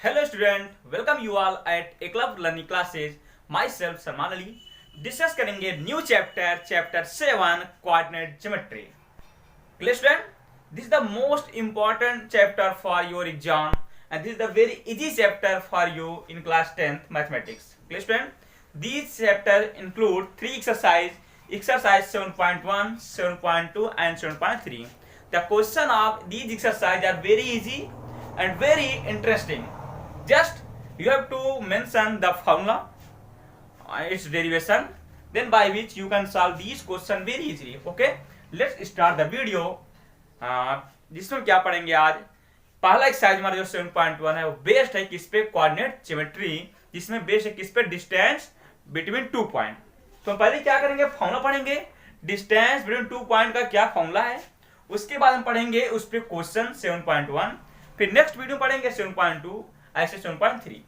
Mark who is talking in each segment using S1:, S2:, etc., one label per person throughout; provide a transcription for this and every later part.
S1: Hello student, welcome you all at A Club Learning Classes. Myself Salman Ali. Discuss करेंगे new chapter 7 coordinate geometry. Clear student? This is the most important chapter for your exam and this is the very easy chapter for you in class 10th mathematics. Clear student? These chapter include 3 exercise 7.1, 7.2 and 7.3. The question of these exercises are very easy and very interesting. Just you have to mention the formula, its derivation, then by which you can solve these question very easily. Okay, let's start the video. जिसमें क्या पढ़ेंगे आज. पहला exercise हमारा जो 7.1 है वो based है किस पे, कोऑर्डिनेट ज्योमेट्री, जिसमें बेस्ड है किस पे, डिस्टेंस बिटवीन 2 पॉइंट. तो हम पहले क्या करेंगे, फॉर्मूला पढ़ेंगे. डिस्टेंस बिटवीन 2 पॉइंट का क्या फॉर्मूला है, उसके बाद हम पढ़ेंगे उस पे क्वेश्चन 7.1. फिर नेक्स्ट वीडियो पढ़ेंगे 7.2, ऐसे 7.3.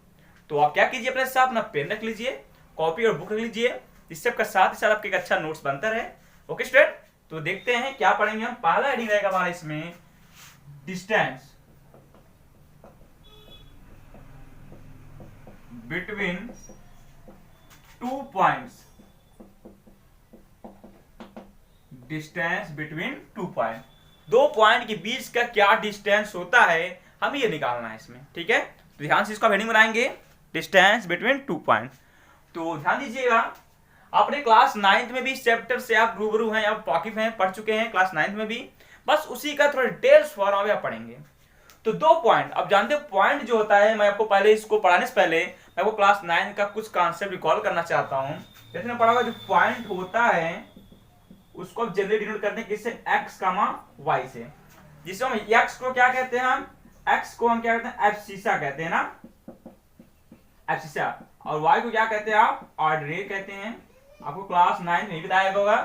S1: तो आप क्या कीजिए, अपने साथ अपना पेन रख लीजिए, कॉपी और बुक रख लीजिए, जिससे आपका साथ ही साथ आपके एक अच्छा नोट्स बनता रहे. ओके स्टूडेंट, तो देखते हैं क्या पढ़ेंगे हम. पहला हेडिंग रहेगा हमारा इसमें distance between 2 points. Distance between 2 point, 2 point के बीच का क्या डिस्टेंस होता है, हमें ये निकालना है इसमें. ठीक है, तो ध्यान से इसका हेडिंग बनाएंगे, डिस्टेंस बिटवीन 2 पॉइंट. तो ध्यान दीजिएगा, आपने क्लास 9th में भी इस चैप्टर से आप रूबरू हैं, आप वाकिफ हैं, पढ़ चुके हैं क्लास 9th में भी. बस उसी का थोड़ा डिटेल्स फॉर्म आप पढ़ेंगे. तो 2 पॉइंट, अब जानते हो पॉइंट जो होता है, मैं आपको पहले इसको पढ़ाने से पहले मैं आपको क्लास 9 का कुछ कॉन्सेप्ट रिकॉल करना चाहता हूं. जैसे मैं पढ़ा, जो पॉइंट होता है उसको आप जनरली डिनोट करते हैं किससे, एक्स कामा वाई से. जिसमें हम एक्स को क्या कहते हैं, हम एक्स को हम क्या कहते हैं, एब्सिसा कहते हैं ना, एब्सिसा. और वाई को क्या कहते हैं आप, ऑर्डिनेट कहते हैं. आपको क्लास 9 में बताया होगा.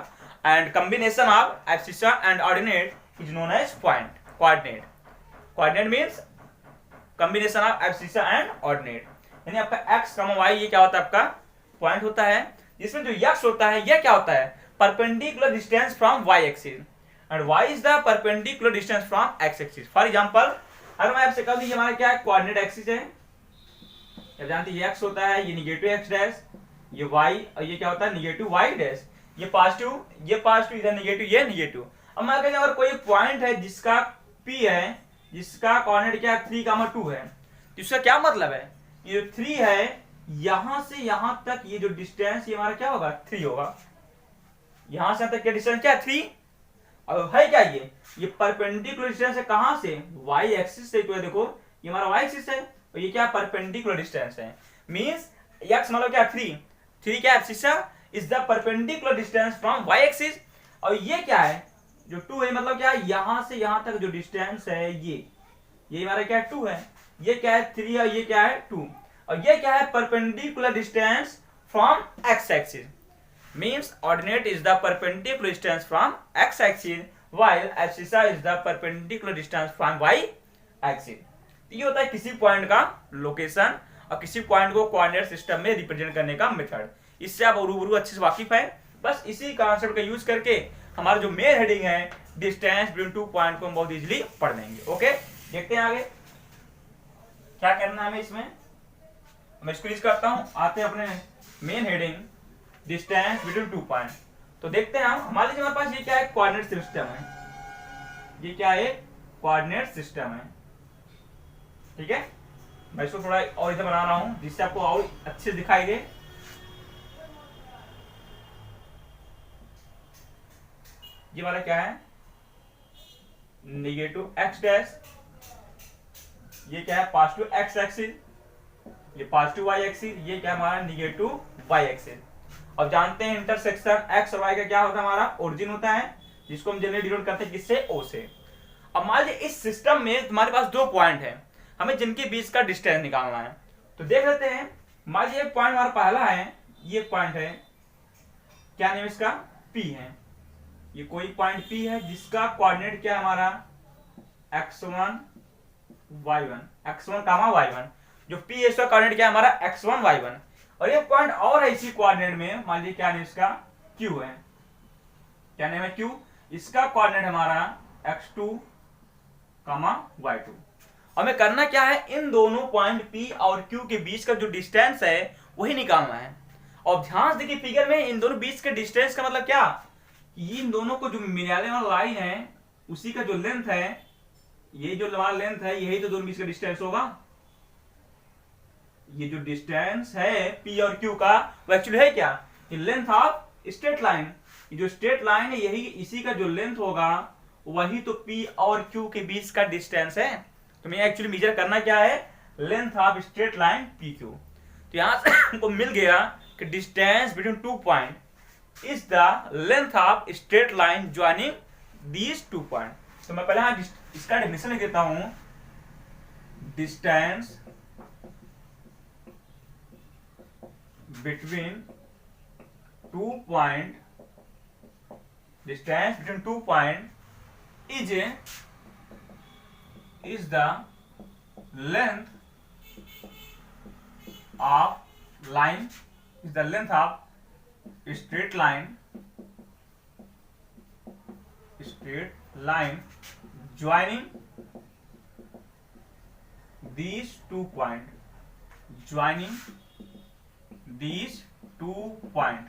S1: And combination of abscissa and ordinate is known as point, coordinate. Coordinate means combination of abscissa and ordinate. यानी आपका एक्स कामा वाई ये क्या होता है, आपका पॉइंट होता है. जिसमें जो एक्स होता है ये क्या होता है, perpendicular distance from y axis and y is the perpendicular distance from x axis. For example, अगर मैं आपसे कहूं ये हमारा क्या है, कोऑर्डिनेट एक्सिस है. आप जानते हैं ये एक्स होता है, ये निगेटिव एक्स डैश, ये वाई, और ये क्या होता है, निगेटिव वाई डैश. ये पॉजिटिव, इधर निगेटिव, ये निगेटिव. अब मैं कहता हूं अगर कोई पॉइंट है जिसका पी है, जिसका कोऑर्डिनेट क्या है 3,2 है, तो इसका क्या मतलब है, ये 3 है, यहां से यहां तक ये जो डिस्टेंस ये हमारा क्या होगा, 3 होगा. यहां से तक क्या डिस्टेंस क्या है, 3. अब है क्या, ये परपेंडिकुलर डिस्टेंस है कहां से, वाई एक्सिस से. तो देखो ये हमारा वाई एक्सिस है और ये क्या परपेंडिकुलर डिस्टेंस है. मींस एक्स मतलब क्या, 3 क्या abscissa is the perpendicular distance from y axis. और ये क्या है, जो 2 है, मतलब क्या, यहां से यहां तक जो डिस्टेंस है ये हमारा क्या है, 2 है. ये क्या है, 3 और ये क्या है, 2. और ये क्या है, perpendicular distance from x axis. Means ordinate is the perpendicular distance from x axis while abscissa is the perpendicular distance from y axis. ये होता है किसी पॉइंट का लोकेशन और किसी पॉइंट को कोऑर्डिनेट सिस्टम में रिप्रेजेंट करने का मेथड. इससे आप रूबरू अच्छे से वाकिफ है. बस इसी कॉन्सेप्ट का यूज करके हमारा जो मेन हेडिंग है डिस्टेंस बिटवीन 2 पॉइंट को हम बहुत इजीली पढ़ लेंगे. ओके, देखते हैं आगे क्या करना है हमें इसमें. मैं इसको यूज करता हूं, आते हैं अपने main heading distance between 2 point. तो देखते हैं हम, हमारे हमारे पास ये क्या है, कोऑर्डिनेट सिस्टम है. ये क्या है, कोऑर्डिनेट सिस्टम है. ठीक है, मैं इसको थोड़ा और इधर बना रहा हूं जिससे आपको और अच्छे दिखाई दे. ये वाला क्या है, निगेटिव एक्स डैश. ये क्या है, पॉजिटिव एक्स एक्सिस. ये पॉजिटिव वाई एक्सिस. ये क्या है हमारा, निगेटिव वाई एक्सिस. अब जानते हैं इंटरसेक्शन एक्स और वाई का क्या होता है, हमारा ओरिजिन होता है, जिसको हम जनरली डिनोट करते हैं किससे, ओ से. अब मान लीजिए इस सिस्टम में तुम्हारे पास 2 पॉइंट है, हमें जिनके बीच का डिस्टेंस निकालना है. तो देख लेते हैं, मान लीजिए पॉइंट हमारा पहला है, ये पॉइंट है, क्या नेम इसका, पी है. ये कोई पॉइंट पी है जिसका कोऑर्डिनेट क्या है हमारा, x1 y1, x1 कामा y1. जो पी है इसका कोऑर्डिनेट क्या है हमारा, x1 y1. और ये पॉइंट और है इसी कोऑर्डिनेट में, मान लीजिए क्या नेम इसका, Q है. क्या नेम है, Q. इसका कोऑर्डिनेट हमारा x2 y2. हमें करना क्या है, इन दोनों पॉइंट P और Q के बीच का जो डिस्टेंस है वही निकालना है। और ध्यान से देखिए फिगर में, इन दोनों बीच के डिस्टेंस का मतलब क्या, इन दोनों को जो मिलाने वाला लाइन है उसी का जो लेंथ है, ये जो हमारा लेंथ है यही तो दोनों बीच का डिस्टेंस होगा। ये जो डिस्टेंस है P और Q का वो एक्चुअली है क्या, ये लेंथ ऑफ स्ट्रेट लाइन। ये जो स्ट्रेट लाइन है यही इसी का जो लेंथ होगा वही तो P और Q के बीच का डिस्टेंस है। तो मैं एक्चुअली मेजर करना क्या है, length of straight line PQ। तो यहां से हमको मिल गया कि distance between 2 point is the length of straight line joining these 2 point. तो मैं पहले यहां इसका डेफिनेशन लिख देता हूं, distance between 2 point, distance between 2 point is the length of line, is the length of straight line joining these 2 point, joining these 2 point।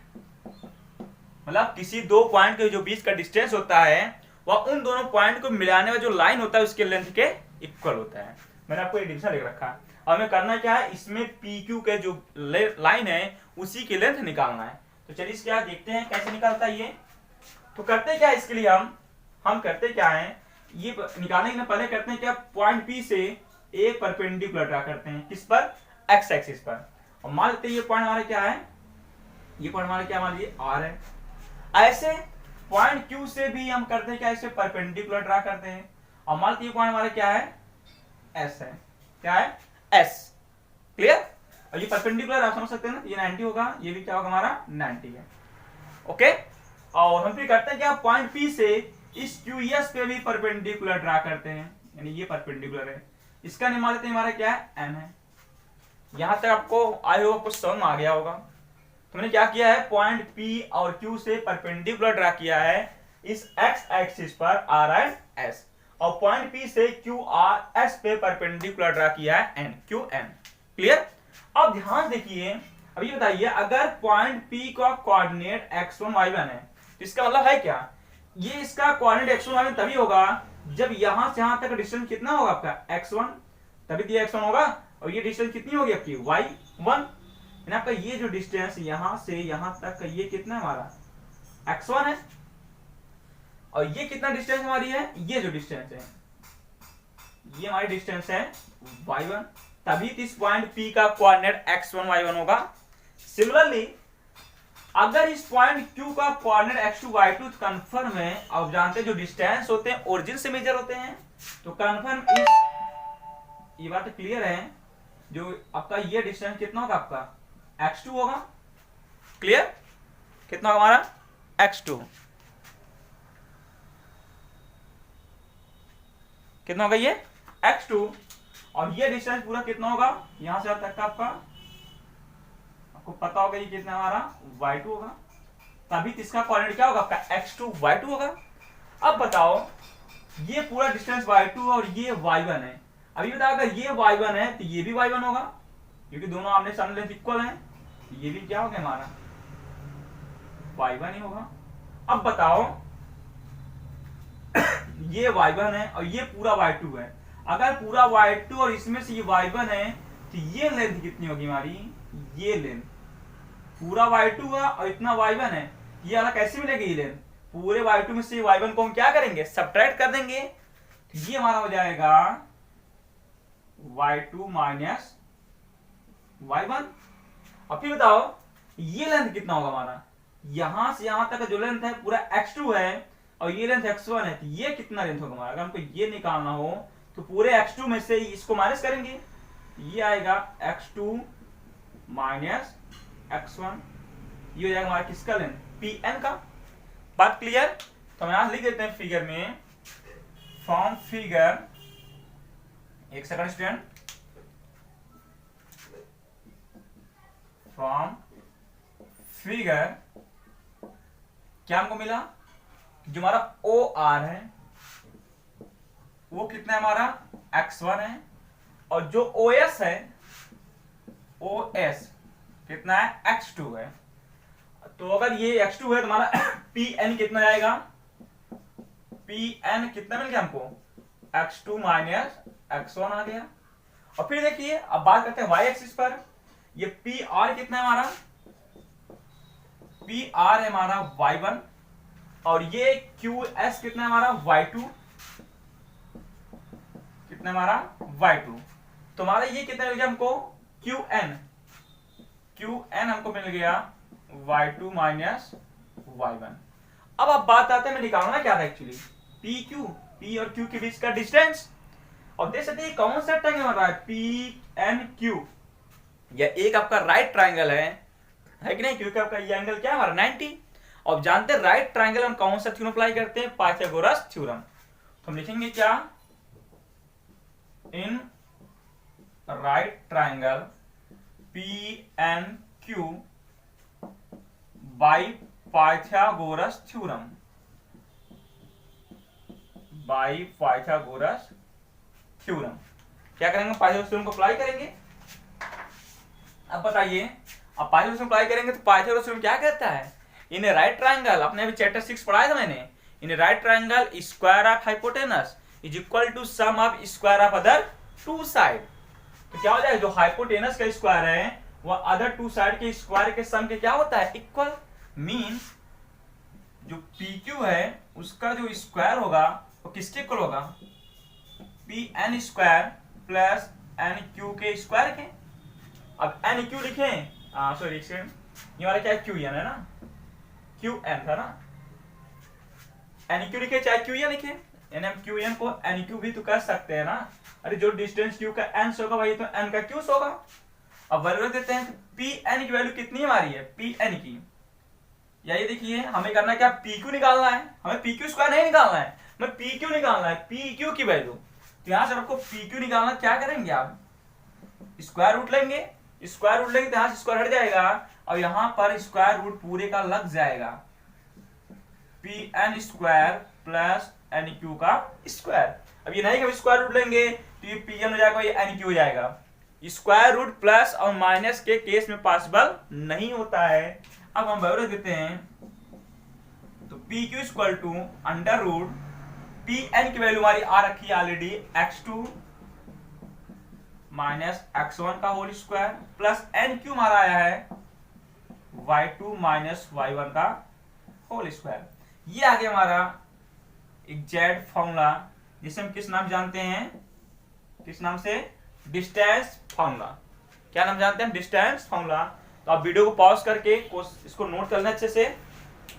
S1: मतलब किसी दो पॉइंट के जो बीच का डिस्टेंस होता है वह उन दोनों पॉइंट को मिलाने में जो लाइन होता है उसके लेंथ के इक्वल होता है। मैंने आपको एक डिवीजन लिख रखा है। और हमें करना क्या है, इसमें PQ के जो लाइन है उसी की लेंथ निकालना है। तो चलिए इसके बाद देखते हैं कैसे निकालता है ये। तो करते क्या है इसके लिए, हम करते क्या है, ये निकालने के पहले करते हैं क्या, पॉइंट P से एक परपेंडिकुलर ड्रा करते हैं, किस पर, एक्स एक्सिस पर। और मान लेते हैं ये पॉइंट हमारा क्या है, ये पॉइंट हमारा क्या, मान लीजिए R है। ऐसे पॉइंट Q से भी हम करते हैं क्या, इसे परपेंडिकुलर ड्रा करते हैं। और मान लीजिए ये पॉइंट हमारा क्या है, S है, क्या है, S। क्लियर। और ये परपेंडिकुलर आप समझ सकते हैं ना, ये 90 होगा, ये भी क्या होगा हमारा 90 है। ओके। और हम फिर करते हैं क्या, पॉइंट P से इस QS पे भी परपेंडिकुलर ड्रा करते हैं, यानी ये परपेंडिकुलर है, इसका नाम मान लेते हैं हमारा क्या है, M है। यहां तक आपको आई होप आपको समझ में आ गया होगा। तो मैंने क्या किया है, पॉइंट P और Q से परपेंडिकुलर ड्रा किया है इस x एक्सिस पर R एंड S, और पॉइंट P से Q R S पे परपेंडिकुलर ड्रा किया है N Q N। क्लियर। अब ध्यान देखिए, अब ये बताइए अगर पॉइंट P का कोऑर्डिनेट x1 y1 है तो इसका मतलब है क्या, ये इसका कोऑर्डिनेट x1 y1 तभी होगा जब यहां से यहां तक डिस्टेंस कितना होगा आपका x1, तभी तो x1 होगा। और ये डिस्टेंस कितनी होगी आपकी y1, आपका ये जो डिस्टेंस यहां से यहां तक ये कितना है हमारा x1 है, और ये कितना डिस्टेंस हमारी है, ये जो डिस्टेंस है ये हमारी डिस्टेंस है y1, तभी इस पॉइंट P का कोऑर्डिनेट x1 y1 होगा। सिमिलरली अगर इस पॉइंट Q का कोऑर्डिनेट x2 y2 कंफर्म है, आप जानते हैं जो डिस्टेंस होते हैं ओरिजिन से मेजर होते हैं, तो कंफर्म इस, ये बात क्लियर है, जो आपका ये डिस्टेंस कितना होगा आपका x2 होगा। क्लियर। कितना होगा हमारा x2, कितना होगा ये x2, और ये डिस्टेंस पूरा कितना होगा यहां से तक का आपको पता होगा ये कितना हमारा y2 होगा, तभी इसका कोऑर्डिनेट क्या होगा आपका x2 y2 होगा। अब बताओ ये पूरा डिस्टेंस y2 और ये y1 है, अभी बताओ अगर ये y1 है तो ये भी y1 होगा, क्योंकि दोनों आमने सामने लेंथ इक्वल है, ये भी क्या हो गया हमारा y1 ही होगा। अब बताओ ये y1 है और ये पूरा y2 है, अगर पूरा y2 और इसमें से ये y1 है तो ये लेंथ कितनी होगी हमारी, ये लेंथ पूरा y2 हुआ और इतना y1 है, ये वाला कैसे मिलेगी ये लेंथ, पूरे y2 में से y1 को हम क्या करेंगे, सब्ट्रैक्ट कर देंगे, तो ये हमारा हो जाएगा y2 माइनस y1। अब फिर बताओ ये लेंथ कितना होगा हमारा, यहां से यहां तक का जो लेंथ है पूरा x2 है और ये लेंथ x1 है, तो ये कितना लेंथ होगा हमारा, अगर हमको ये निकालना हो तो पूरे x2 में से इसको माइनस करेंगे, ये आएगा x2 माइनस x1, ये हो जाएगा हमारा किसका लेंथ, Pn का। बात क्लियर। तो हम यहां लिख देते हैं फिगर में, फ्रॉम फिगर, एक सेकंड स्टूडेंट, फ्रॉम फिगर क्या हमको मिला, जो हमारा OR है वो कितना है हमारा x1 है, और जो OS है, OS कितना है, x2 है। तो अगर ये x2 है तो हमारा Pn कितना जाएगा, Pn कितना मिल गया हमको, x2 माइनस x1 आ गया। और फिर देखिए अब बात करते हैं y एक्सिस पर, ये Pr कितना है हमारा, Pr है हमारा y1 और ये Qs कितना है हमारा y2, कितना हमारा y2। तो हमारा ये कितना मिल गया हमको, Qn हमको मिल गया y2 माइनस y1। अब बात आते हैं, मैं निकालना क्या था एक्चुअली, P और Q के बीच का डिस्टेंस। और देख सकते हैं कौन सा ट्रायंगल बन रहा है, PNQ। यह एक आपका राइट ट्रायंगल है कि नहीं, क्योंकि आपका ये एंगल क्या है हमारा 90। और जानते हैं राइट ट्रायंगल हम कौन सा थ्योरम अप्लाई करते हैं, पाइथागोरस थ्योरम। तो हम लिखेंगे क्या, in right triangle PNQ by Pythagoras theorem, by Pythagoras theorem. क्या करेंगे, पाइथागोरस थ्योरम को अप्लाई करेंगे। अब बताइए, अब पाइथागोरस अप्लाई करेंगे तो पाइथागोरस थ्योरम क्या कहता है, इन ए राइट ट्रायंगल, अपने अभी चैप्टर 6 पढ़ाया था मैंने, in a right triangle square of hypotenuse is equal to sum of square of other two side. तो क्या हो जाएगा, जो हाइपोटेनस का स्क्वायर है वह अदर टू साइड के स्क्वायर के सम के क्या होता है, इक्वल। मींस जो PQ है उसका जो स्क्वायर होगा वो किसके इक्वल होगा, PN स्क्वायर प्लस NQ के स्क्वायर के। अब NQ लिखें, सॉरी ये हमारा क्या है, QN है ना, QN था ना, NQ लिखे चाहे QN लिखे, यानी हम QN को NQ भी तो कर सकते हैं ना। अरे जो डिस्टेंस Q का n होगा वही तो n का Q होगा। अब वैल्यू देते हैं, Pn की वैल्यू कितनी हमारी है, Pn की, या ये देखिए हमें करना क्या, PQ निकालना है, हमें PQ स्क्वायर नहीं निकालना है, हमें PQ निकालना है, PQ की वैल्यू। तो यहां से आपको PQ निकालना, क्या करेंगे आप, स्क्वायर रूट लेंगे, स्क्वायर रूट लेंगे तो यहां से स्क्वायर हट जाएगा और यहां पर स्क्वायर रूट पूरे का लग जाएगा, Pn स्क्वायर प्लस NQ का स्क्वायर। अब ये नहीं कि स्क्वायर रूट लेंगे तो ये Pn हो जाएगा, ये NQ हो जाएगा। स्क्वायर रूट प्लस और माइनस के केस में पॉसिबल नहीं होता है। अब हम वैल्यू देते हैं, तो PQ equal to under root Pn की वैल्यू हमारी आ रखी है ऑलरेडी x2 माइनस x1 का होल स्क्वायर प्लस NQ हमारा आया है y2 माइनस y1 का होल स्क्वायर। ये आ गया हमारा एग्जैक्ट फॉर्मूला, जिसे हम किस नाम जानते हैं, किस नाम से, डिस्टेंस फॉर्मूला। क्या नाम जानते हैं, डिस्टेंस फॉर्मूला। तो आप वीडियो को पॉज करके इसको नोट कर लें अच्छे से।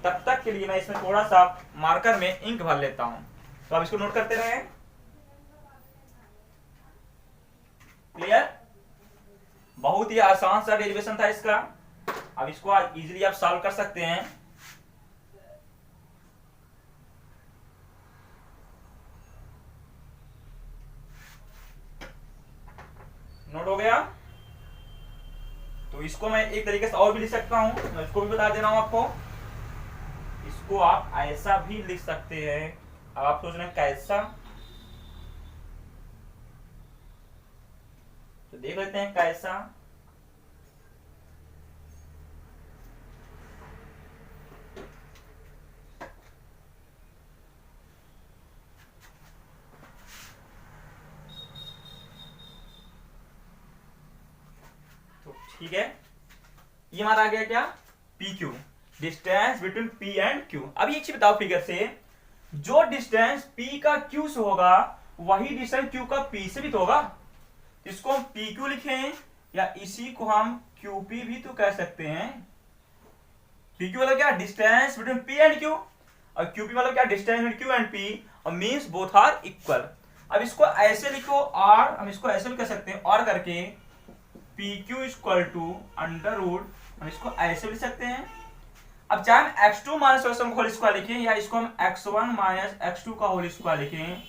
S1: तब तक के लिए मैं इसमें थोड़ा सा मार्कर में इंक भर लेता हूं, तो आप इसको नोट करते रहें। क्लियर, बहुत ही आसान सा डेरिवेशन था इसका। अब इसको इजीली आप सॉल्व कर सकते हैं। नोट हो गया, तो इसको मैं एक तरीके से और भी लिख सकता हूं, मैं इसको भी बता दे रहा हूं आपको। इसको आप ऐसा भी लिख सकते हैं। अब आप सोच रहे हैं कैसा, तो देख लेते हैं कैसा। तो ठीक है, ये हमारा आ गया क्या, PQ, distance between P and Q। अब एक चीज बताओ फिगर से, जो डिस्टेंस P का Q से होगा वही डिस्टेंस Q का P से भी तो होगा। इसको हम PQ लिखें या इसी को हम QP भी तो कह सकते हैं। PQ मतलब क्या, distance between P and Q, और QP मतलब क्या, distance between Q and P, और मींस बोथ आर इक्वल। अब इसको ऐसे लिखो, और हम इसको ऐसे भी कह सकते हैं, और करके PQ equal to under root, हम इसको ऐसे लिख सकते हैं। अब चाहे हम x2 माइनस x1 का होल स्क्वायर लिखें या इसको हम x1 माइनस x2 का होल स्क्वायर लिखें,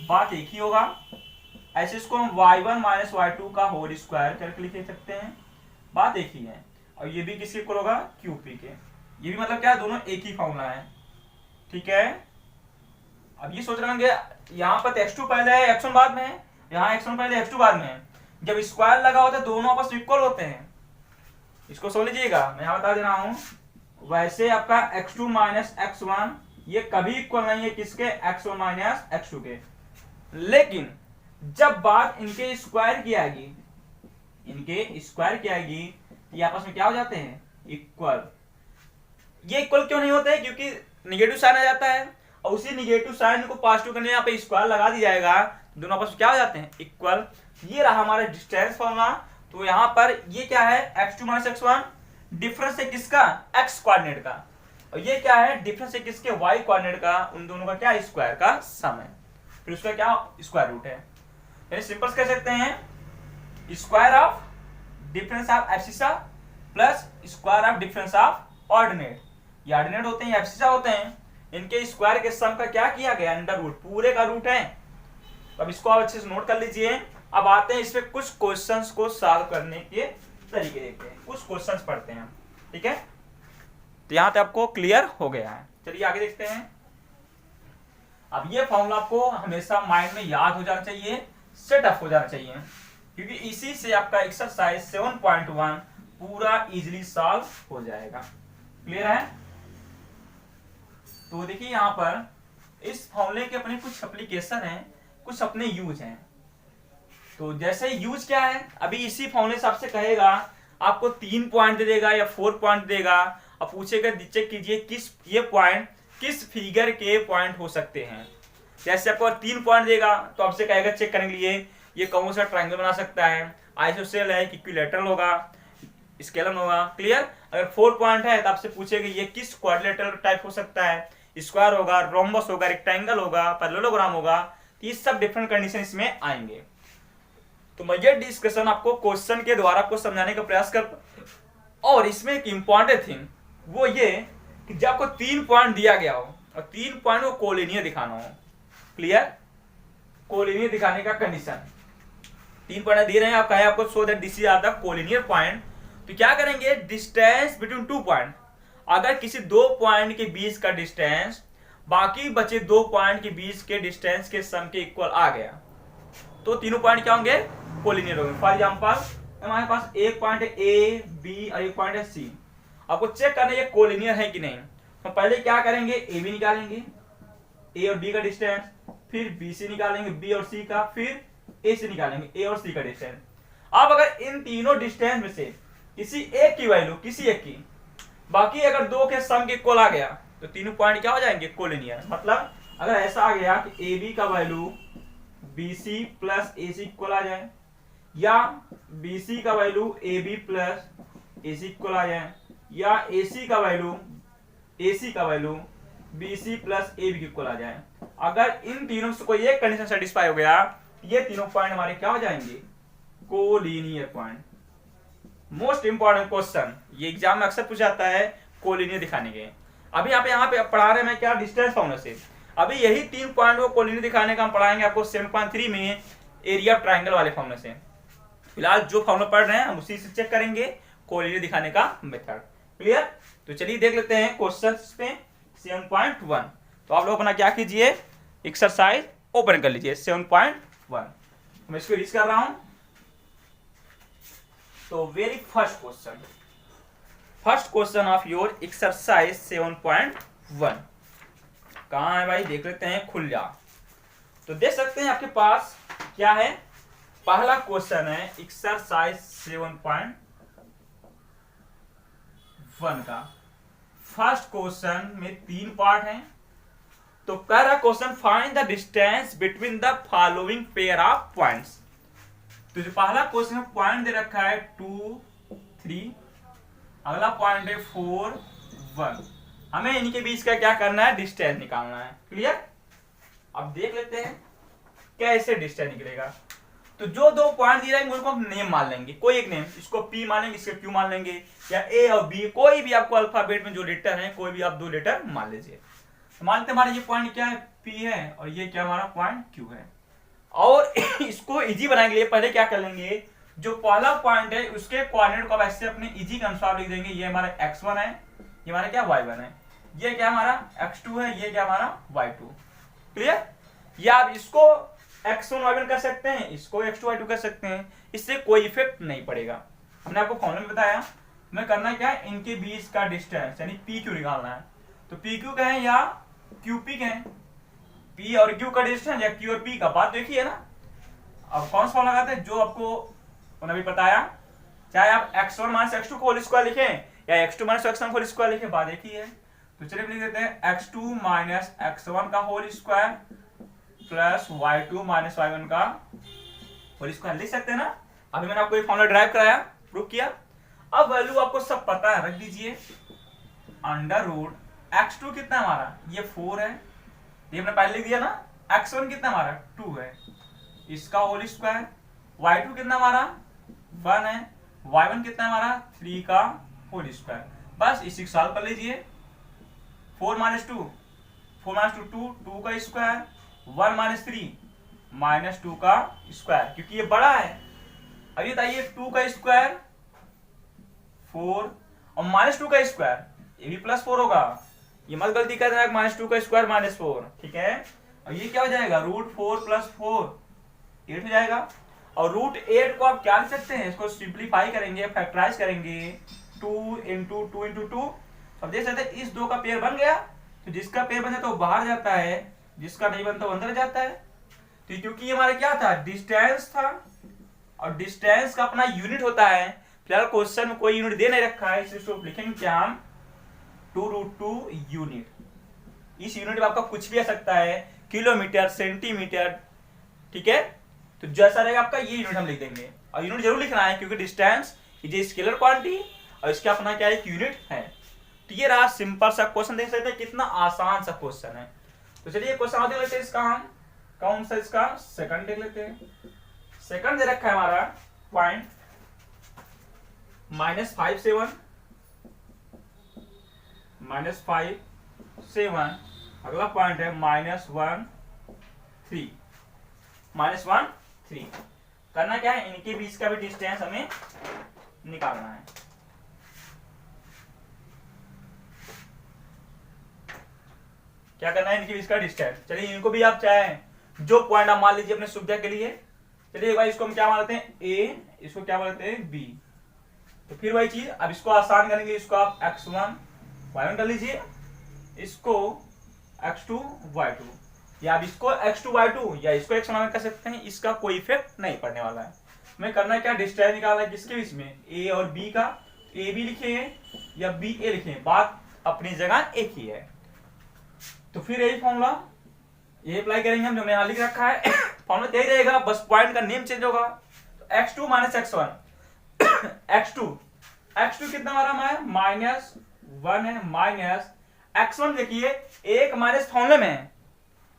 S1: बात एक ही होगा। ऐसे इसको हम y1 माइनस y2 का होल स्क्वायर करके लिख सकते हैं, बात एक ही है। और ये भी किसके इक्वल होगा, QP के। ये भी मतलब क्या, दोनों एक ही फॉर्मूला है, ठीक है। अब ये सोच रहे होंगे यहाँ पर x2 पहले है x1 बाद में है, यहाँ x1 पहले x2 बाद में है। जब स्क्वायर लगा होता है दोनों आपस में इक्वल होते हैं। इसको समझ लीजिएगा, मैं यहाँ बता दे रहा हूँ। वैसे आपका x2 माइनस x1 ये कभी इक्वल नहीं है किसके, x1 माइनस x2 के। लेकिन जब बात इनके स्क्वायर की आएगी, इनके स्क्वायर की आएगी, ये आपस में क्या हो जाते हैं, इक्वल। ये इक्वल क्यों नहीं होते हैं, क्योंकि निगेटिव साइन आ जाता है और उसी निगेटिव साइन को पॉजिटिव करने यहाँ पे स्क्वायर लगा दिया जाएगा, दोनों आपस में क्या हो जाते हैं, इक्वल। ये रहा हमारा डिस्टेंस फॉर्मूला। तो यहाँ पर ये क्या है, x2 माइनस x1 डिफरेंस है किसका, x कोऑर्डिनेट का, और ये क्या है, डिफरेंस है किसके, y कोऑर्डिनेट का। उन दोनों का क्या, स्क्वायर का सम है, फिर उसका क्या स्क्वायर रूट है। यानी सिंपल कह सकते हैं square of difference of abscissa plus square of difference of ordinate. ये ऑर्डिनेट होते हैं, एब्सिसा होते हैं, इनके स्क्वायर के सम का क्या किया गया, अंडर रूट, पूरे का रूट है। अब इसको आप अच्छे से नोट कर लीजिए। अब आते हैं इसमें कुछ क्वेश्चंस को सॉल्व करने के तरीके देखते हैं, कुछ क्वेश्चंस पढ़ते हैं, ठीक है। तो यहाँ तक आपको क्लियर हो गया है, चलिए आगे देखते हैं। अब ये फॉर्मूला आपको हमेशा माइंड में याद हो जाना चाहिए, सेटअप हो जाना चाहिए, क्योंकि इसी से आपका एक्सरसाइज 7.1 पूरा इजीली सॉल्व हो जाएगा। क्लियर है। तो देखिए यहाँ पर इस फॉर्मूले के अपने कुछ एप्लीकेशन हैं, कुछ अपने यूज हैं। तो जैसे यूज क्या है, अभी इसी फॉर्मूले से आपसे कहेगा, आपको 3 पॉइंट दे देगा या 4 पॉइंट देगा, अब पूछेगा चेक कीजिए किस ये पॉइंट किस फिगर के पॉइंट हो सकते हैं। जैसे आपको 3 पॉइंट देगा तो आपसे कहेगा चेक करने के लिए ये कौन सा ट्रायंगल बना सकता है, आइसोसेल है, इक्विलैटरल होगा, स्केलम होगा। क्लियर। अगर 4 पॉइंट है तो आपसे पूछेगा ये किस क्वाड्रिलेटरल टाइप हो सकता है, स्क्वायर होगा, रोम्बस होगा, रेक्टेंगल होगा, पैरेललोग्राम होगा। ये सब डिफरेंट कंडीशन इसमें आएंगे। तो मैं ये डिस्कशन आपको क्वेश्चन के द्वारा आपको समझाने का प्रयास कर, और इसमें एक इंपॉर्टेंट थिंग वो ये कि जब आपको 3 पॉइंट दिया गया हो और 3 पॉइंट को कोलिनियर दिखाना हो। क्लियर। कोलिनियर दिखाने का कंडीशन, 3 पॉइंट दे रहे हैं, आप कहे आपको so that this is are the collinear point. तो क्या करेंगे, डिस्टेंस बिटवीन 2 पॉइंट, अगर किसी 2 पॉइंट के बीच का डिस्टेंस बाकी बचे 2 पॉइंट के बीच के डिस्टेंस के सम के इक्वल आ गया तो तीनों पॉइंट क्या होंगे, कोलिनियर होंगे। फॉर एग्जांपल हमारे पास एक पॉइंट है ए, बी और एक पॉइंट है सी। आपको चेक करना है ये कोलिनियर है कि नहीं। तो पहले क्या करेंगे, ए बी निकालेंगे, ए और बी का डिस्टेंस, फिर बी सी निकालेंगे, बी और सी का, फिर ए सी निकालेंगे, ए और सी का डिस्टेंस। अब अगर इन तीनों डिस्टेंस में से किसी एक की वैल्यू, किसी एक की, बाकी अगर 2 के सम के इक्वल आ गया तो तीनों पॉइंट क्या हो जाएंगे, कोलिनियर। मतलब अगर ऐसा आ गया कि ए बी का value B C plus A C equal आ जाए, या बी सी का value A B plus A C equal आ जाए, या ए सी का value B C plus A B equal आ जाए। अगर इन तीनों से कोई एक कंडीशन सेटिस्फाई हो गया, ये तीनों पॉइंट हमारे क्या हो जाएंगे, collinear point. Most important question, ये एग्जाम में अक्सर पूछा जाता है कोलिनियर दिखाने के। अभी यहाँ पे पढ़ा रहे हैं क्या, डिस्टेंस फॉर्मूला से। अभी यही 3 पॉइंट को कोलिनियर दिखाने का हम पढ़ाएंगे आपको 7.3 में एरिया ट्रायंगल वाले फॉर्मूले से। फिलहाल जो फॉर्मूला पढ़ रहे हैं हम उसी से चेक करेंगे कोलिनियर दिखाने का मेथड। क्लियर। तो चलिए देख लेते हैं क्वेश्चन पे 7.1। तो आप लोग अपना क्या कीजिए, एक्सरसाइज ओपन कर लीजिए 7.1। मैं इसको रीच कर रहा हूं। तो very first question of your exercise 7.1 कहां है भाई, देख लेते हैं, खुल जा। तो देख सकते हैं आपके पास क्या है, पहला क्वेश्चन है एक्सरसाइज 7.1 का। फर्स्ट क्वेश्चन में 3 पार्ट हैं। तो कह रहा question find the distance between the following pair of points. तो जो पहला क्वेश्चन पॉइंट दे रखा है 2, 3, अगला पॉइंट है 4, 1। हमें इनके बीच का क्या करना है, डिस्टेंस निकालना है। क्लियर। अब देख लेते हैं कैसे डिस्टेंस निकलेगा। तो जो 2 पॉइंट दिए रहेंगे उनको हम नेम मान लेंगे, कोई एक नेम, इसको P मान लेंगे, इसको Q मान लेंगे, या A और B, कोई भी आपको अल्फाबेट में जो लेटर है कोई भी आप 2 लेटर मान लीजिए। तो मानते हमारा ये पॉइंट क्या है, P है, और ये क्या हमारा पॉइंट Q है। और इसको इजी बनाने के लिए पहले क्या कर लेंगे, जो पहला पॉइंट है उसके कोऑर्डिनेट को अब ऐसे अपने इजी के अनुसार लिख देंगे। ये हमारा x1 है, ये हमारा क्या y1 है, ये क्या हमारा x2 है, ये क्या हमारा y2। क्लियर। या आप इसको x1 y1 कर सकते हैं, इसको x2 y2 कर सकते हैं, इससे कोई इफेक्ट नहीं पड़ेगा। हमने आपको फॉर्मूला में बताया, हमें करना क्या है, इनके बीच का डिस्टेंस यानी पी क्यू निकालना है। तो पी क्यू कहें या क्यू पी कहें, पी और क्यू का डिस्टेंस या क्यू और पी का, बात देखिए ना। अब कौन सा फॉर्मूला लगाते हैं, जो आपको मैंने अभी बताया, चाहे आप x1 माइनस x2 को होल स्क्वायर लिखें या x2 minus x1 whole square लिखें, बात एक ही है। तो चलिए लिख देते हैं x2 माइनस x1 का whole square plus y2 minus y1 का होल स्क्वायर, लिख सकते हैं ना। अभी मैंने आपको ये फॉर्मूला ड्राइव कराया, प्रूव किया। अब वैल्यू आपको सब पता है, रख दीजिए। अंडर रूट x2 कितना हमारा, ये 4 है, ये हमने पहले लिख दिया ना। x1 कितना हमारा 2 है, इसका होल स्क्वायर। y2 कितना हमारा 1 है, y1 कितना हमारा 3 का होल स्क्वायर। बस इसी को सॉल्व कर लीजिए। 4 माइनस 2 2 का स्क्वायर, 1 माइनस 3 माइनस 2 का स्क्वायर, क्योंकि ये बड़ा है। अब ये बताइए 2 का स्क्वायर 4 और माइनस 2 का स्क्वायर, ये भी प्लस 4 होगा, ये मत गलती कर देना माइनस 2 का स्क्वायर माइनस 4, ठीक है। और ये क्या हो जाएगा, रूट 4 प्लस 4 8 हो जाएगा। और रूट 8 को आप क्या लिख सकते हैं, इसको सिंप्लीफाई करेंगे, फैक्टराइज करेंगे, 2 इंटू 2 इंटू 2। अब देख सकते हैं इस 2 का पेयर बन गया, तो जिसका पेयर बन जाता है वो बाहर जाता है, जिसका नहीं बनता वो अंदर जाता है। तो क्योंकि ये हमारा क्या था, डिस्टेंस था, और डिस्टेंस का अपना यूनिट होता है। फिलहाल क्वेश्चन में कोई यूनिट दे नहीं रखा है, इसलिए इसको लिखेंगे क्या हम, 2√2 यूनिट। इस यूनिट में आपका कुछ भी आ सकता है, किलोमीटर, सेंटीमीटर, ठीक है। तो जैसा रहेगा आपका ये यूनिट हम लिख देंगे, और यूनिट जरूर लिखना है क्योंकि distance is a scalar quantity और इसका अपना क्या एक यूनिट है। तो ये रहा सिंपल सा क्वेश्चन, देख सकते हैं कितना आसान सा क्वेश्चन है। तो चलिए क्वेश्चन आगे लेते हैं इसका, हम कौन सा इसका सेकंड देख लेते हैं। सेकंड दे रखा है हमारा पॉइंट -5 7 -5 7, अगला पॉइंट है -1 3 करना क्या है, इनके बीच का भी डिस्टेंस हमें निकालना है। क्या करना है, इनके बीच का डिस्टेंस। चलिए इनको भी आप चाहे जो पॉइंट आप मान लीजिए अपने सुविधा के लिए। चलिए भाई इसको हम क्या मानते हैं ए, इसको क्या बोलते हैं बी। तो फिर वही चीज, अब इसको आसान करेंगे, इसको आप x1 y1 कर लीजिए, इसको x2 y2, या आप इसको x2 y2 या इसको x1 y1 कर सकते हैं, इसका कोई इफेक्ट नहीं पड़ने वाला है। हमें करना क्या, डिस्टेंस निकालना है किसके बीच में, a और b का। a b लिखे या b a लिखे, बात अपनी जगह एक ही है। तो फिर यही फॉर्मूला ये अप्लाई करेंगे हम, जो हमने यहाँ लिख रखा है। फॉर्मूला यही रहेगा, बस पॉइंट का नेम चेंज होगा। तो x2 माइनस x1 x2 कितना हमारा -1 है, माइनस x1 देखिए एक माइनस फॉर्मूले में है,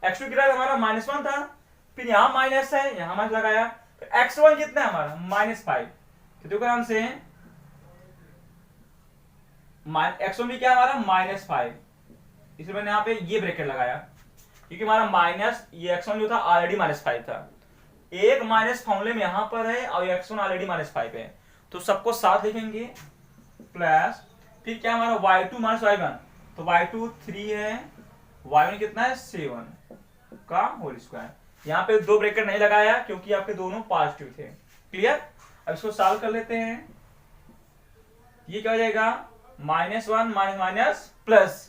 S1: x2 कितना हमारा -1 था, फिर यहाँ माइनस है, यहाँ माइनस लगाया, फिर x1 कितना है हमारा -5। तो देखो आराम से x1 भी क्या हमारा -5, इसलिए मैंने यहाँ पे ये ब्रैकेट लगाया, क्योंकि हमारा माइनस ये x1 जो था ऑलरेडी -5 था, एक माइनस फॉर्मूले में यहाँ पर है और x1 ऑलरेडी -5 है, तो सबको साथ लिखेंगे प्लस, फिर क्या हमारा y2 माइनस y1, तो y2 3 है, y1 कितना है 7 का होल स्क्वायर। यहाँ पे दो ब्रैकेट नहीं लगाया क्योंकि आपके दोनों पॉजिटिव थे, क्लियर। अब इसको सॉल्व कर लेते हैं, ये क्या हो जाएगा -1 माइनस प्लस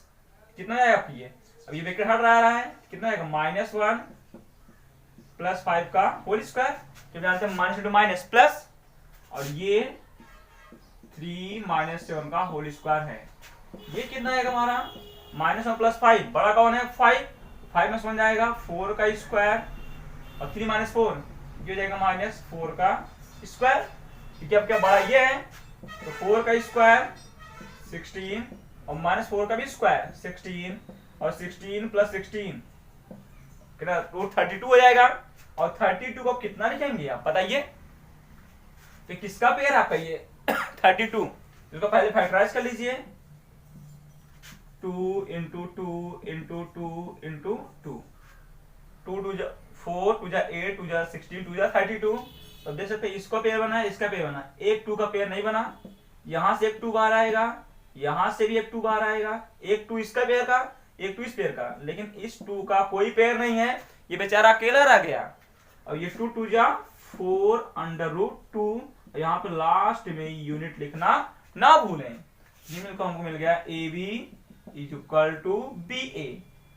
S1: कितना जाएगा आपकी ये, अब ये ब्रैकेट हट रहा है, कितना जाएगा -1 प्लस 5 का होल स्क्वायर, क्योंकि जानते हैं माइनस इंटू माइनस प्लस, और ये 3 माइनस 7 का होल स्क्वायर है। ये कितना आएगा हमारा -1 प्लस 5, बड़ा कौन है 5 में से 1 जाएगा 4 का स्क्वायर, और 3 माइनस 4 ये हो जाएगा -4 का स्क्वायर, क्योंकि अब क्या बड़ा ये है, तो 4 का स्क्वायर 16 और -4 का भी स्क्वायर 16, और 16 प्लस 16 कितना रूट 32 हो जाएगा। और 32 को कितना लिखेंगे आप बताइए, तो किसका पेयर आपका ये 32, इसको पहले फैक्टराइज कर लीजिए, 2 इंटू 2 इंटू 2 इंटू 2, 2 2 4 2 8 2 16 2 32। तो देख सकते हैं इसको पेयर बना है, इसका पेयर बना, एक 2 का पेयर नहीं बना, यहां से एक 2 बाहर आएगा, यहां से भी एक 2 बाहर आएगा, एक 2 इसका पेयर का, एक 2 इस पेयर का, लेकिन इस 2 का कोई पेयर नहीं है, ये बेचारा अकेला रह गया। और ये 2 2 जा 4/√2, यहाँ पे लास्ट में यूनिट लिखना ना भूलें। ये मिलकर हमको मिल गया AB = BA,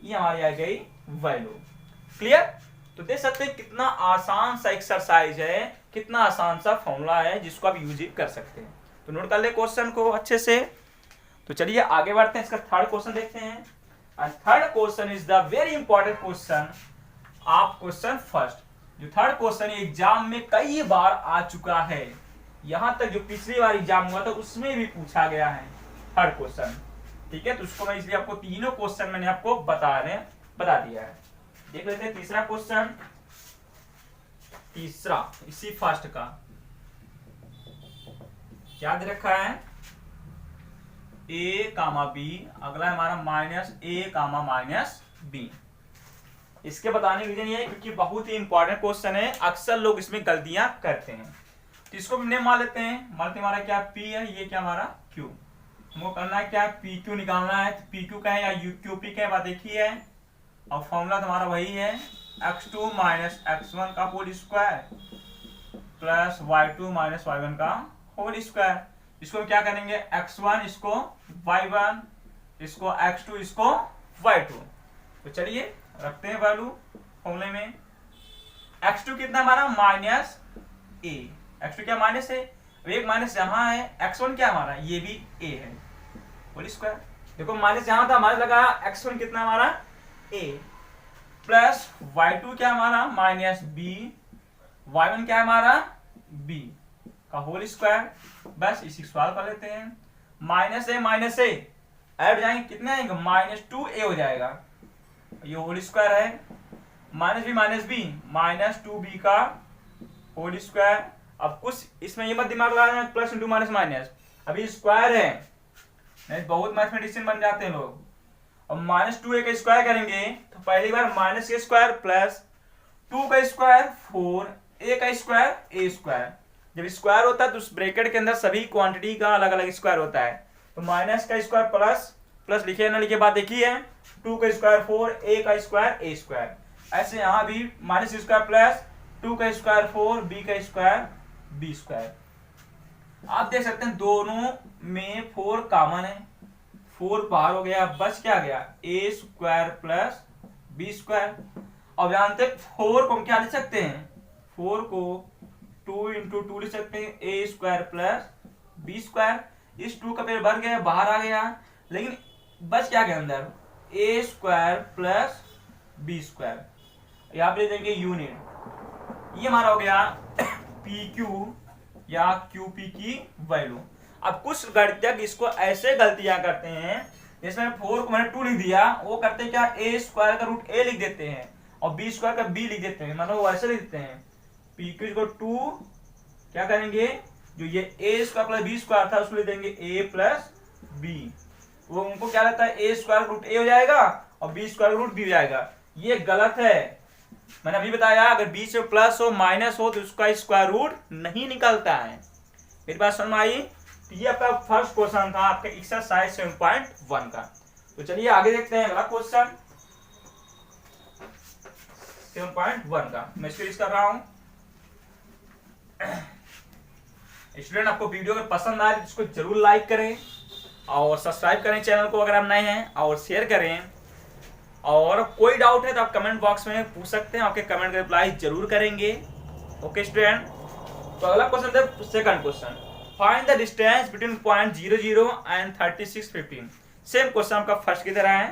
S1: ये हमारी आ गई वैल्यू। क्लियर? तो देख सकते हैं कितना आसान सा एक्सरसाइज है, कितना आसान सा फॉर्मूला है जिसको आप यूज कर सकते हैं। तो नोट कर ले क्वेश्चन को अच्छे से। तो चलिए आगे बढ़ते हैं, इसका थर्ड क्वेश्चन देखते हैं। And third question is the very important question of question first. जो थर्ड क्वेश्चन एग्जाम में कई बार आ चुका है, यहां तक जो पिछली बार एग्जाम हुआ था उसमें भी पूछा गया है थर्ड क्वेश्चन। ठीक है, तो उसको मैं इसलिए आपको तीनों क्वेश्चन मैंने आपको बता दिया है। देख लेते हैं तीसरा क्वेश्चन, तीसरा इसी फर्स्ट का क्या दे रखा है, A, B, अगला है हमारा -A, -B। इसके बताने का रीजन ये है क्योंकि बहुत ही इंपॉर्टेंट क्वेश्चन है, अक्सर लोग इसमें गलतियां करते हैं। तो इसको भी नेम मान लेते हैं। मान लेते हमारा क्या P है, ये क्या हमारा Q। हमको करना है क्या, PQ निकालना है। तो PQ का है या QP का बात देखी है, और फॉर्मूला तुम्हारा वही है x2 - x1 का whole square plus y2 - y1 का होल स्क्वायर। इसको हम क्या करेंगे, x1 इसको y1, इसको x2 इसको y2। तो चलिए रखते हैं वैल्यू फॉर्मूले में। x2 कितना हमारा -a, x2 क्या माइनस है, एक माइनस यहाँ है, x1 क्या हमारा ये भी a है होल स्क्वायर। देखो माइनस यहाँ था, हमारे लगा x1 कितना हमारा a प्लस y2 क्या हमारा -b, y1 क्या है हमारा b का होल स्क्वायर। बस इसी सॉल्व कर लेते हैं। -a ऐड जाएंगे कितने आएंगे, -2a हो जाएगा, ये होल स्क्वायर है। -b -2b का होल स्क्वायर। अब कुछ इसमें ये मत दिमाग लगाना प्लस इंटू माइनस माइनस, अभी स्क्वायर है, नहीं बहुत मैथमेटिशियन बन जाते हैं लोग। और -2a का स्क्वायर करेंगे तो पहली बार माइनस के स्क्वायर प्लस 2 का स्क्वायर 4, a का स्क्वायर a स्क्वायर। जब स्क्वायर होता है तो उस ब्रैकेट के अंदर सभी क्वांटिटी का अलग अलग स्क्वायर होता है। तो माइनस का स्क्वायर प्लस प्लस लिखे ना लिखे बात देखी है, 2 का स्क्वायर 4, a का स्क्वायर a स्क्वायर। ऐसे यहाँ भी माइनस स्क्वायर प्लस 2 का स्क्वायर 4, b का स्क्वायर b स्क्वायर। आप देख सकते हैं दोनों में 4 कॉमन है, 4 बाहर हो गया, बच क्या गया a square plus b square. अब जानते 4 को हम क्या लिख सकते हैं, 4 को 2 इंटू 2 लिख सकते हैं, a square plus b square. इस 2 का पेड़ भर गया बाहर आ गया, लेकिन बच क्या गया अंदर a square plus b square. यहाँ पे देंगे यूनिट, ये हमारा हो गया PQ या QP की वैल्यू। अब कुछ गणितज्ञ इसको ऐसे गलतियां करते हैं, जिसमें 4 को मैंने 2 लिख दिया, वो करते क्या a स्क्वायर का रूट a लिख देते हैं और b स्क्वायर का b लिख देते हैं, मतलब वो ऐसे लिख देते हैं। PQ को 2 क्या करेंगे, जो ये a square plus b square था उसको लिख देंगे a प्लस b। वो उनको क्या रहता है a स्क्वायर रूट a हो जाएगा और b स्क्वायर रूट b हो जाएगा। ये गलत है, मैंने अभी बताया अगर बीच में प्लस हो माइनस हो तो उसका स्क्वायर रूट नहीं निकलता है। मेरी बात समझ में आई? तो ये आपका फर्स्ट क्वेश्चन था आपका एक्सरसाइज 7.1 का। तो चलिए आगे देखते हैं अगला क्वेश्चन 7.1 का। मैं स्क्रीन कर रहा हूं। स्टूडेंट आपको वीडियो अगर पसंद आए तो इसको जरूर लाइक करें और सब्सक्राइब करें चैनल को अगर आप नए हैं, और शेयर करें। और कोई डाउट है तो आप कमेंट बॉक्स में पूछ सकते हैं, आपके कमेंट का रिप्लाई जरूर करेंगे। ओके स्टूडेंट, तो अगला क्वेश्चन है second question, find the distance between point 00 and 3615। Same question आपका फर्स्ट की तरह है।